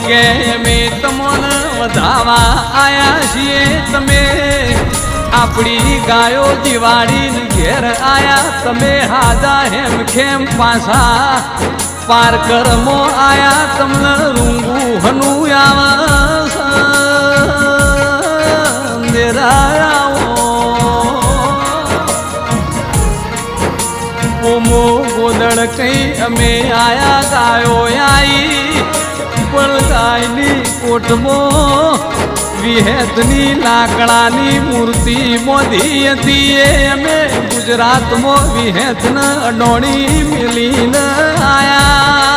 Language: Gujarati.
કે અમે તમને વધાવા આયા છીએ તમે આપણી ગાયો દિવાળી ઘેર આયા તમે હાજા હેમ ખેમ પાછા પાર કરમો આયા તમને રૂંગુ હનુ ઓમો ગોદડ કઈ અમે આયા ગાયો આઈ પણ ગાયની કોટમાં વિહેતની લાકડાની મૂર્તિ મોધી હતી અમે ગુજરાતમાં વિહેતના અડોણી મિલીને આયા